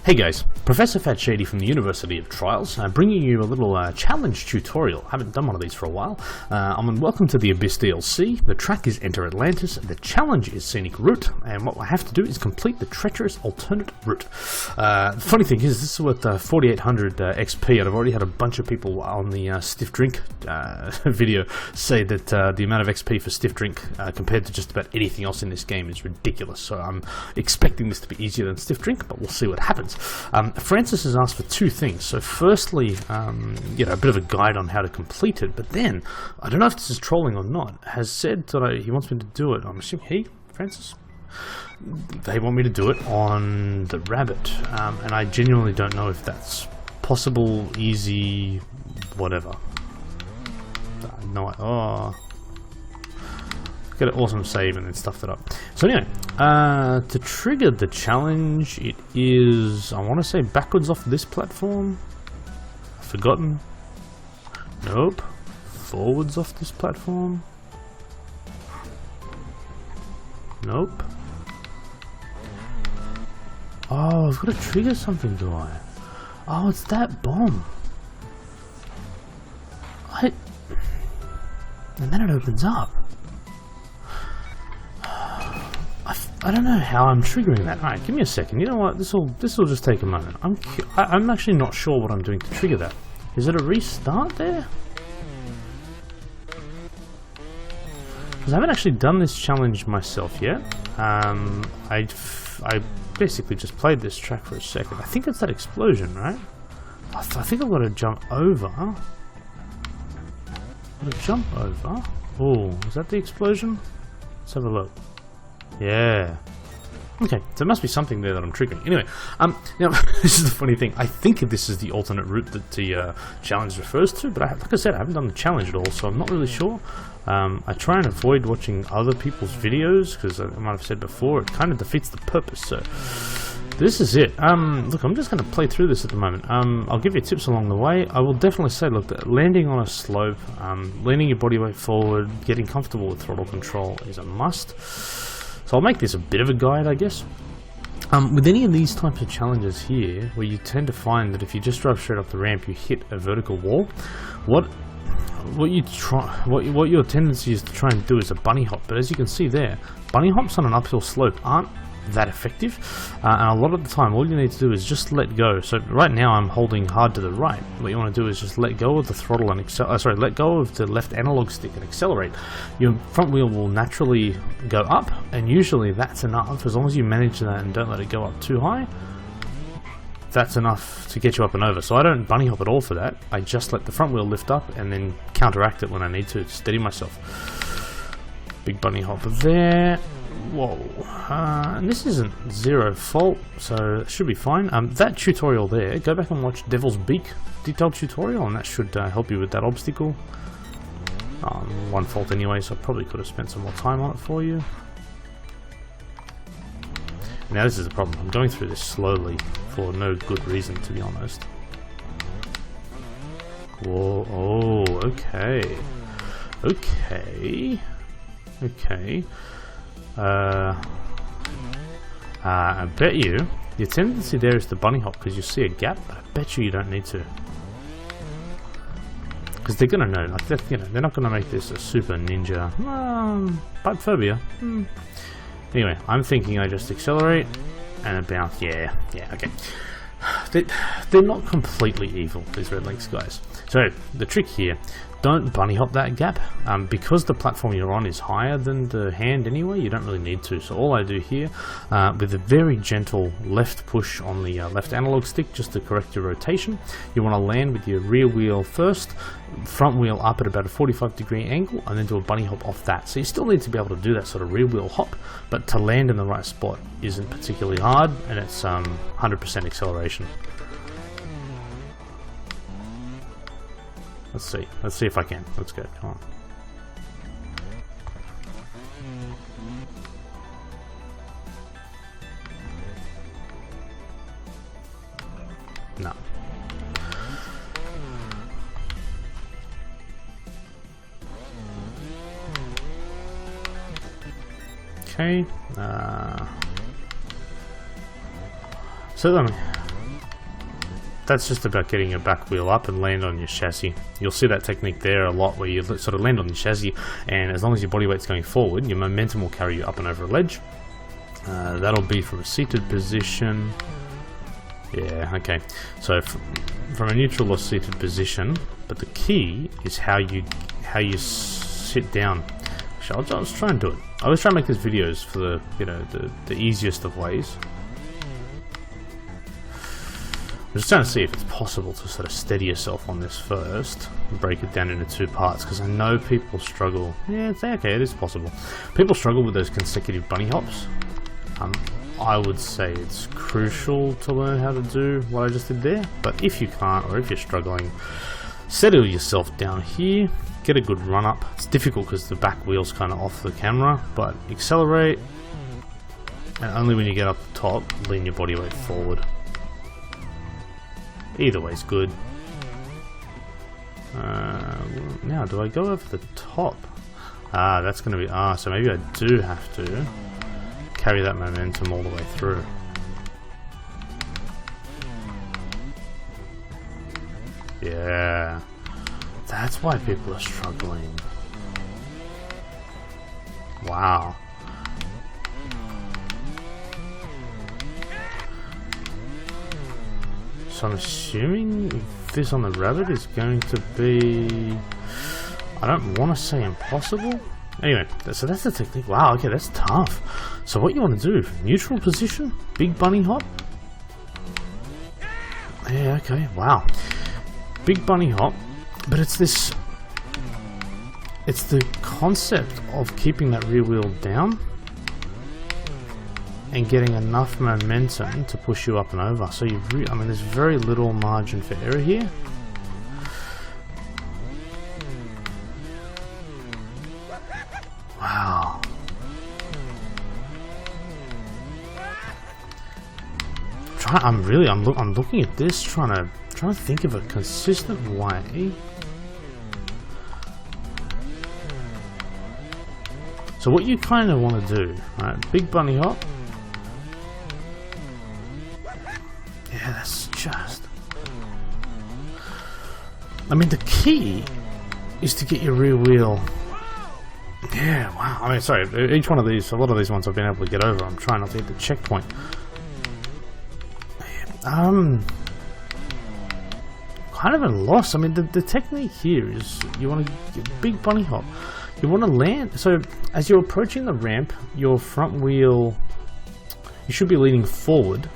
Hey guys, Professor Fat Shady from the University of Trials, bringing you a little challenge tutorial. Haven't done one of these for a while. Welcome to the Abyss DLC. The track is Enter Atlantis, the challenge is Scenic Route, and what I have to do is complete the treacherous alternate route. The funny thing is, this is with 4800 XP, and I've already had a bunch of people on the Stiff Drink video say that the amount of XP for Stiff Drink compared to just about anything else in this game is ridiculous. So I'm expecting this to be easier than Stiff Drink, but we'll see what happens. Francis has asked for two things. So firstly, a bit of a guide on how to complete it, but then, I don't know if this is trolling or not, has said that he wants me to do it. I'm assuming he, Francis? They want me to do it on the rabbit, and I genuinely don't know if that's possible, easy, whatever. Get an awesome save and then stuff that up. So anyway, to trigger the challenge, it is, I want to say backwards off this platform. I've forgotten. Nope. Forwards off this platform. Nope. Oh, I've got to trigger something, do I? Oh, it's that bomb. And then it opens up. I don't know how I'm triggering that. Alright, give me a second. You know what? This will just take a moment. I'm actually not sure what I'm doing to trigger that. Is it a restart there? Because I haven't actually done this challenge myself yet. I basically just played this track for a second. I think it's that explosion, right? I think I've got to jump over. Jump over. Oh, is that the explosion? Let's have a look. Yeah. Okay, so there must be something there that I'm triggering. Anyway, now this is the funny thing. I think this is the alternate route that the challenge refers to, but like I said, I haven't done the challenge at all, so I'm not really sure. I try and avoid watching other people's videos because I might have said before it kind of defeats the purpose. So this is it. Look, I'm just going to play through this at the moment. I'll give you tips along the way. I will definitely say, look, landing on a slope, leaning your body weight forward, getting comfortable with throttle control is a must. So I'll make this a bit of a guide, I guess. With any of these types of challenges here, where you tend to find that if you just drive straight up the ramp, you hit a vertical wall. What your tendency is to try and do is a bunny hop. But as you can see there, bunny hops on an uphill slope aren't that effective, and a lot of the time all you need to do is just let go. So right now I'm holding hard to the right. What you want to do is just let go of the throttle and let go of the left analog stick and accelerate. Your front wheel will naturally go up, and usually that's enough. As long as you manage that and don't let it go up too high, that's enough to get you up and over. So I don't bunny hop at all for that. I just let the front wheel lift up and then counteract it when I need to steady myself. Big bunny hop there. Whoa, and this isn't zero fault, so it should be fine. That tutorial there, go back and watch Devil's Beak detailed tutorial, and that should help you with that obstacle. One fault anyway, so I probably could have spent some more time on it for you. Now this is the problem, I'm going through this slowly for no good reason, to be honest. Whoa, oh, okay. Okay. I bet you, your tendency there is to bunny hop because you see a gap, but I bet you don't need to. Because they're gonna know, like, they're not gonna make this a super ninja pipe phobia. Anyway, I'm thinking I just accelerate and a bounce. Yeah, okay. They're not completely evil, these red links guys. So the trick here, don't bunny hop that gap. Because the platform you're on is higher than the hand anyway, you don't really need to. So all I do here, with a very gentle left push on the left analog stick just to correct your rotation, you want to land with your rear wheel first, front wheel up at about a 45-degree angle, and then do a bunny hop off that. So you still need to be able to do that sort of rear wheel hop, but to land in the right spot isn't particularly hard, and it's 100% acceleration. Let's see if I can. Let's go, come on. No. Okay. So that's just about getting your back wheel up and land on your chassis. You'll see that technique there a lot, where you sort of land on the chassis, and as long as your body weight's going forward, your momentum will carry you up and over a ledge. That'll be from a seated position. Yeah, okay. So from a neutral or seated position, but the key is how you sit down. Actually, I'll try and do it. I always try and make these videos for the easiest of ways. I'm just trying to see if it's possible to sort of steady yourself on this first and break it down into two parts, because I know people struggle. Yeah, it's okay, it is possible. People struggle with those consecutive bunny hops. I would say it's crucial to learn how to do what I just did there, but if you can't, or if you're struggling, settle yourself down here, get a good run up. It's difficult because the back wheel's kind of off the camera, but accelerate, and only when you get up the top, lean your body weight forward. Either way's good. Now, do I go over the top? That's going to be... so maybe I do have to carry that momentum all the way through. Yeah. That's why people are struggling. Wow. So I'm assuming this on the rabbit is going to be... I don't want to say impossible. Anyway, so that's the technique. Wow, okay, that's tough. So what you want to do, neutral position, big bunny hop. Yeah, okay, wow. Big bunny hop, but it's this... It's the concept of keeping that rear wheel down and getting enough momentum to push you up and over. So I mean, there's very little margin for error here. Wow. I'm looking at this, trying to think of a consistent way. So what you kind of want to do, right? Big bunny hop. Yeah, that's just... I mean, the key is to get your rear wheel... Yeah, wow. I mean, sorry, each one of these, a lot of these ones I've been able to get over. I'm trying not to hit the checkpoint. Kind of at a loss. I mean, the technique here is you want to get a big bunny hop. You want to land... So, as you're approaching the ramp, your front wheel... You should be leaning forward,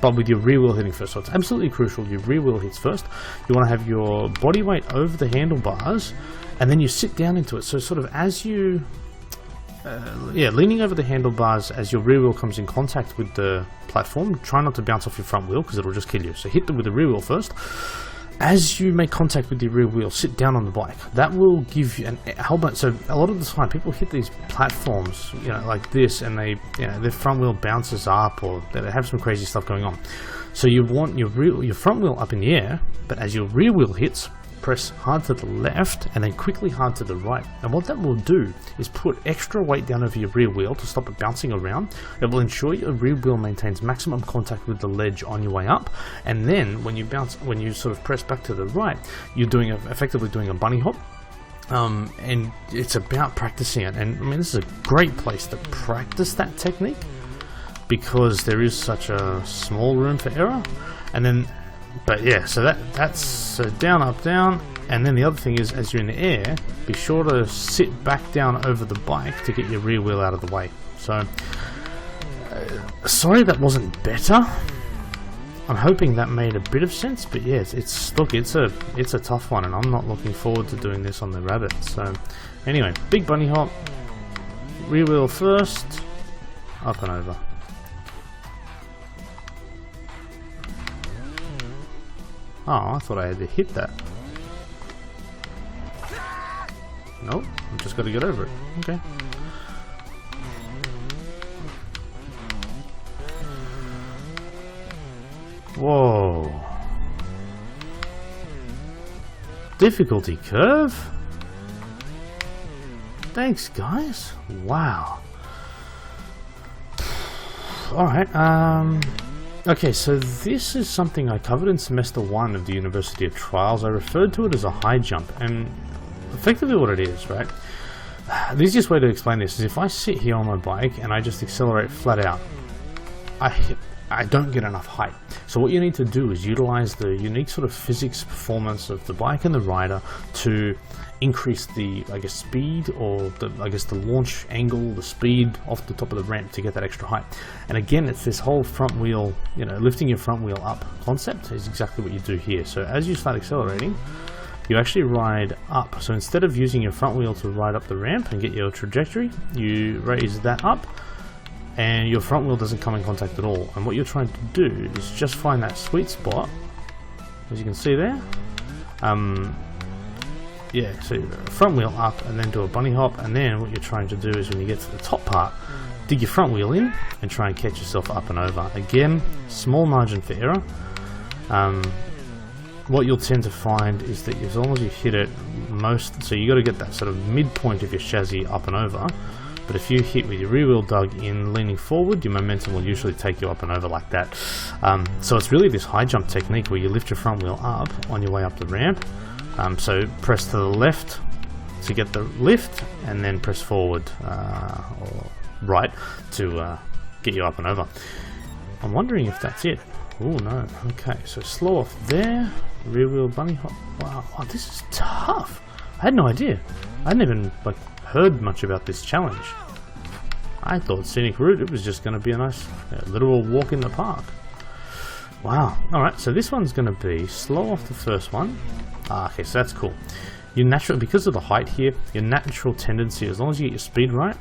but with your rear wheel hitting first. So it's absolutely crucial your rear wheel hits first. You want to have your body weight over the handlebars, and then you sit down into it. So sort of as you... leaning over the handlebars as your rear wheel comes in contact with the platform. Try not to bounce off your front wheel, because it'll just kill you. So hit them with the rear wheel first. As you make contact with the rear wheel, sit down on the bike. That will give you a whole bunch. So a lot of the time, people hit these platforms, like this, and they, their front wheel bounces up, or they have some crazy stuff going on. So you want your front wheel up in the air, but as your rear wheel hits, press hard to the left and then quickly hard to the right. And what that will do is put extra weight down over your rear wheel to stop it bouncing around. It will ensure your rear wheel maintains maximum contact with the ledge on your way up. And then when you sort of press back to the right, you're effectively doing a bunny hop. And it's about practicing it. And I mean, this is a great place to practice that technique, because there is such a small room for error. And then but yeah, so that's down, up, down, and then the other thing is, as you're in the air, be sure to sit back down over the bike to get your rear wheel out of the way. So, sorry that wasn't better. I'm hoping that made a bit of sense, but yeah, it's a tough one, and I'm not looking forward to doing this on the rabbit. So, anyway, big bunny hop, rear wheel first, up and over. Oh, I thought I had to hit that. Nope, I've just got to get over it. Okay. Whoa. Difficulty curve? Thanks, guys. Wow. Alright, Okay, so this is something I covered in semester 1 of the University of Trials. I referred to it as a high jump, and effectively what it is, right? The easiest way to explain this is if I sit here on my bike and I just accelerate flat out, I don't get enough height. So what you need to do is utilize the unique sort of physics performance of the bike and the rider to increase the, I guess, speed, or the, I guess, the launch angle, the speed off the top of the ramp to get that extra height. And again, it's this whole front wheel, you know, lifting your front wheel up concept is exactly what you do here. So as you start accelerating, you actually ride up. So instead of using your front wheel to ride up the ramp and get your trajectory, you raise that up and your front wheel doesn't come in contact at all. And what you're trying to do is just find that sweet spot, as you can see there. Yeah, so front wheel up and then do a bunny hop, and then what you're trying to do is when you get to the top part, dig your front wheel in and try and catch yourself up and over. Again, small margin for error. What you'll tend to find is that as long as you hit it so you got to get that sort of midpoint of your chassis up and over, but if you hit with your rear wheel dug in leaning forward, your momentum will usually take you up and over like that. So it's really this high jump technique where you lift your front wheel up on your way up the ramp. So press to the left to get the lift, and then press forward or right to get you up and over. I'm wondering if that's it. Oh no, okay, so slow off there, rear wheel bunny hop. Wow, this is tough. I had no idea. I hadn't even heard much about this challenge. I thought Scenic Route, it was just going to be a nice literal walk in the park. Wow, alright, so this one's going to be slow off the first one. Okay, so that's cool. Your natural, because of the height here, your natural tendency, as long as you get your speed right,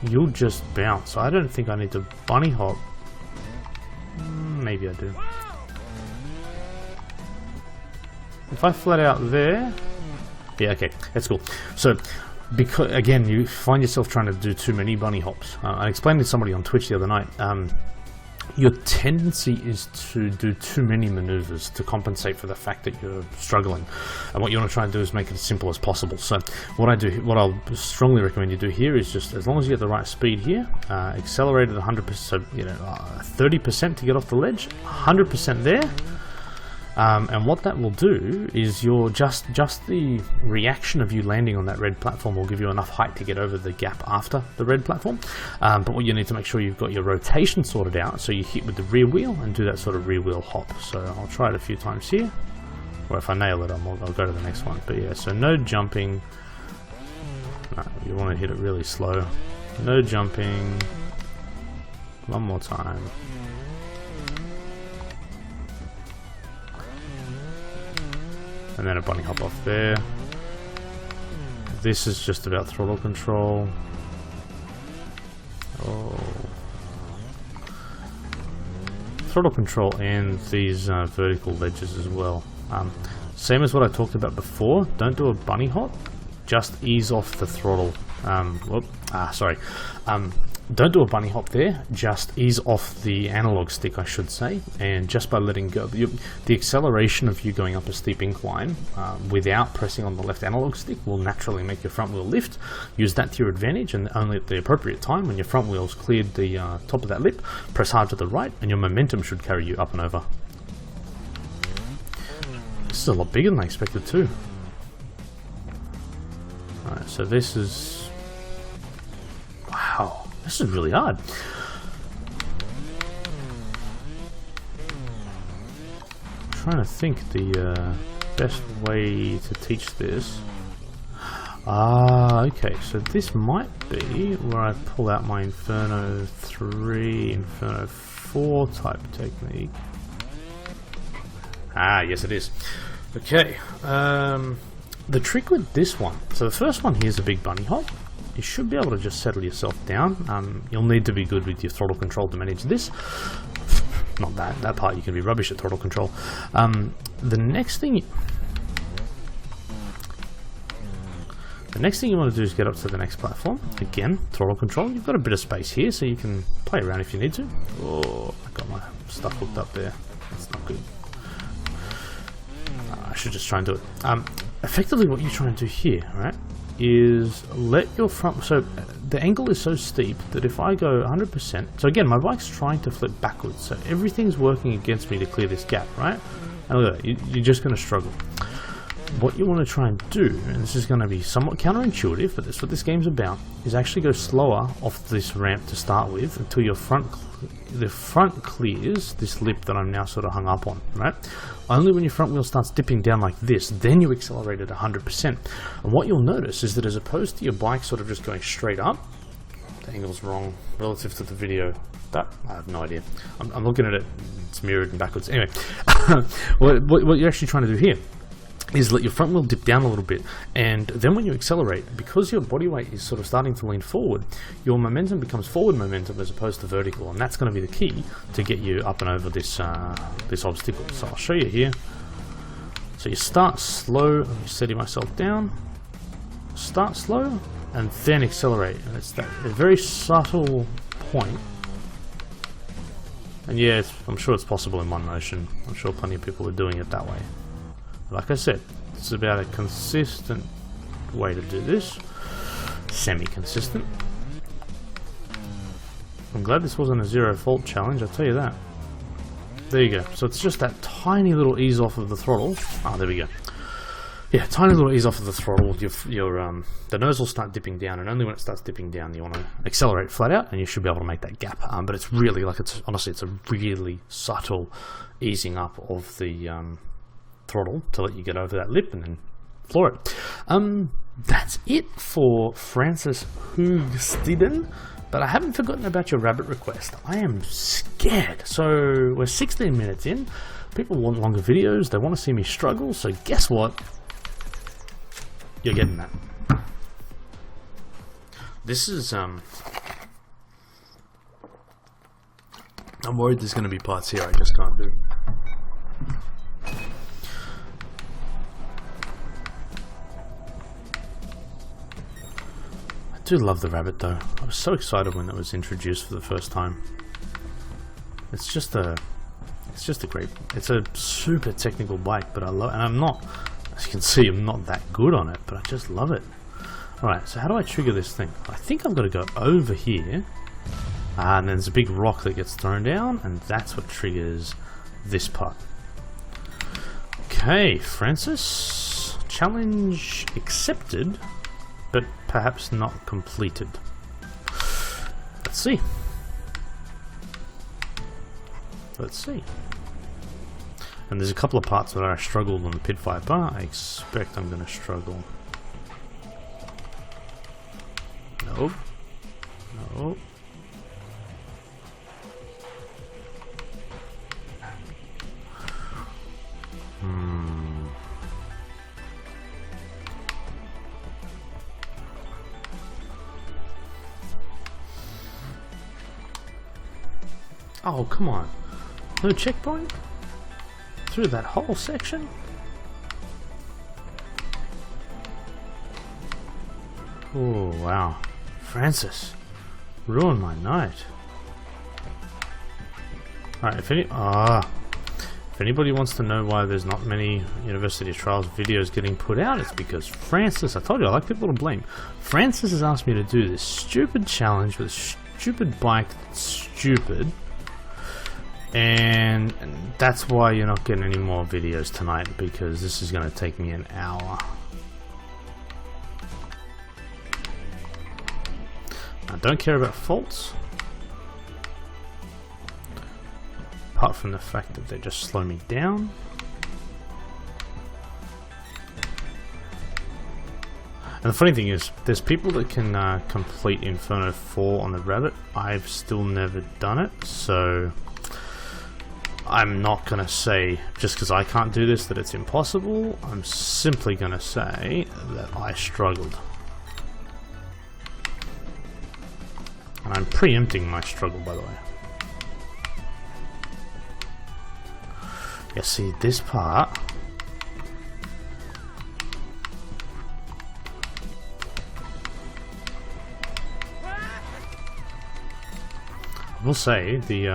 you'll just bounce. So I don't think I need to bunny hop. Maybe I do. If I flat out there, yeah, okay, that's cool. So, because again, you find yourself trying to do too many bunny hops. I explained to somebody on Twitch the other night. Your tendency is to do too many maneuvers to compensate for the fact that you're struggling, and what you want to try and do is make it as simple as possible. So what I'll strongly recommend you do here is just, as long as you get the right speed here, accelerate at 100%, so 30% to get off the ledge, 100% there. And what that will do is just the reaction of you landing on that red platform will give you enough height to get over the gap after the red platform. But what you need to make sure you've got your rotation sorted out, so you hit with the rear wheel and do that sort of rear wheel hop. So I'll try it a few times here, or if I nail it, I'll go to the next one. But yeah, so no jumping. No, you want to hit it really slow. No jumping. One more time. And then a bunny hop off there. This is just about throttle control. Oh. Throttle control and these vertical ledges as well. Same as what I talked about before. Don't do a bunny hop. Just ease off the throttle. Don't do a bunny hop there, just ease off the analog stick, I should say, and just by letting go, the acceleration of you going up a steep incline without pressing on the left analog stick will naturally make your front wheel lift. Use that to your advantage, and only at the appropriate time, when your front wheel's cleared the top of that lip, press hard to the right, and your momentum should carry you up and over. This is a lot bigger than I expected too. Alright, so this is... Wow. This is really hard. I'm trying to think the best way to teach this. Okay, so this might be where I pull out my Inferno 3, Inferno 4 type technique. Yes it is. Okay, the trick with this one, so the first one here is a big bunny hop. You should be able to just settle yourself down. You'll need to be good with your throttle control to manage this. Not that part, you can be rubbish at throttle control. The next thing you want to do is get up to the next platform. Again, throttle control. You've got a bit of space here, so you can play around if you need to. Oh, I got my stuff hooked up there. That's not good. I should just try and do it. Effectively, what you try and do here, right, is let your front... So the angle is so steep that if I go 100%, so again, my bike's trying to flip backwards, so everything's working against me to clear this gap, right? And look at that, you're just going to struggle. What you want to try and do, and this is going to be somewhat counterintuitive, but that's what this game's about, is actually go slower off this ramp to start with until your the front clears this lip that I'm now sort of hung up on, right? Only when your front wheel starts dipping down like this, then you accelerate at 100%. And what you'll notice is that as opposed to your bike sort of just going straight up, the angle's wrong relative to the video. That, I have no idea. I'm looking at it, it's mirrored and backwards. Anyway, what you're actually trying to do here is let your front wheel dip down a little bit, and then when you accelerate, because your body weight is sort of starting to lean forward, your momentum becomes forward momentum as opposed to vertical, and that's going to be the key to get you up and over this this obstacle. So I'll show you here. So you start slow, let me steady myself down, start slow, and then accelerate, and it's that a very subtle point. And yeah, I'm sure it's possible in one motion. I'm sure plenty of people are doing it that way. Like I said, it's about a consistent way to do this. Semi-consistent. I'm glad this wasn't a zero fault challenge, I'll tell you that. There you go. So it's just that tiny little ease off of the throttle. Ah, there we go. Yeah, tiny little ease off of the throttle. The nose will start dipping down, and only when it starts dipping down you want to accelerate flat out, and you should be able to make that gap. But it's really like honestly, it's a really subtle easing up of the throttle to let you get over that lip and then floor it. That's it for Francis Hoogsteden, but I haven't forgotten about your rabbit request. I am scared. So we're 16 minutes in. People want longer videos. They want to see me struggle. So guess what? You're getting that. This is I'm worried there's going to be parts here I just can't do. I do love the rabbit though. I was so excited when it was introduced for the first time. It's just a great, it's a super technical bike, but I love, and I'm not, as you can see, I'm not that good on it, but I just love it. Alright, so how do I trigger this thing? I think I've got to go over here, and then there's a big rock that gets thrown down, and that's what triggers this part. Okay, Francis, challenge accepted, but perhaps not completed. Let's see. Let's see. And there's a couple of parts where I struggled on the pit viper. I expect I'm going to struggle. Nope. Nope. Oh, come on. No checkpoint? Through that whole section? Oh, wow. Francis. Ruined my night. Alright, if anybody wants to know why there's not many University of Trials videos getting put out, it's because Francis, I told you I like people to blame. Francis has asked me to do this stupid challenge with a stupid bike that's stupid. And that's why you're not getting any more videos tonight, because this is going to take me an hour. I don't care about faults, apart from the fact that they just slow me down. And the funny thing is, there's people that can complete Inferno 4 on the Rabbit. I've still never done it, so I'm not going to say, just because I can't do this, that it's impossible. I'm simply going to say that I struggled. And I'm preempting my struggle, by the way. Yeah, see, this part, I will say, the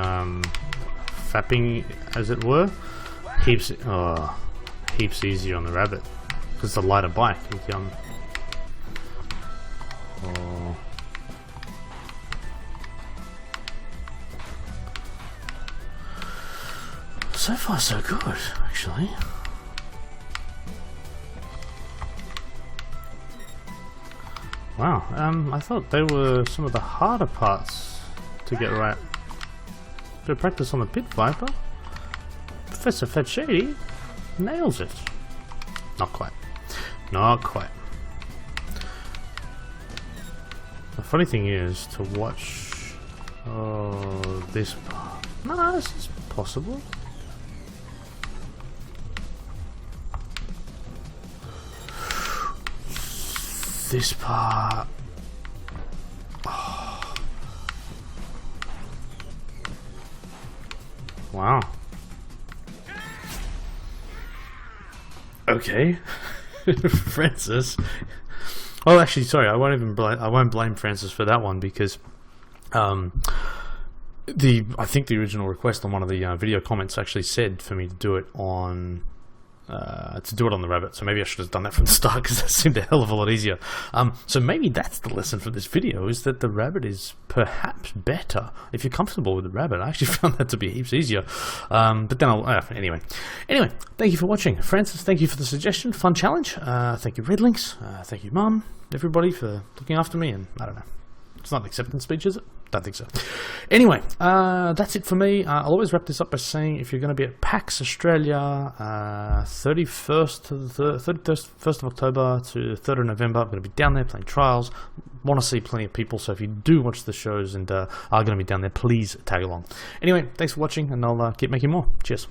fapping, as it were, heaps easier on the Rabbit, because it's a lighter bike. So far so good, actually. Wow, I thought they were some of the harder parts to get right. Bit of practice on the Pit Viper. Professor Fatshady nails it. Not quite. Not quite. The funny thing is to watch this part. No, this is possible. This part. Oh. Wow. Okay. Francis. Oh, actually, sorry. I won't blame Francis for that one because I think the original request on one of the video comments actually said for me to do it on the rabbit, so maybe I should have done that from the start because that seemed a hell of a lot easier. So maybe that's the lesson from this video, is that the rabbit is perhaps better if you're comfortable with the rabbit. I actually found that to be heaps easier, but then anyway, thank you for watching. Francis, thank you for the suggestion. Fun challenge. Thank you Redlinks, thank you Mum, everybody for looking after me, and I don't know, it's not an acceptance speech, is it? Don't think so. Anyway, that's it for me. I'll always wrap this up by saying if you're going to be at PAX Australia, 31st to the 1st of October to 3rd of November, I'm going to be down there playing trials. Want to see plenty of people, so if you do watch the shows and are going to be down there, please tag along. Anyway, thanks for watching, and I'll keep making more. Cheers.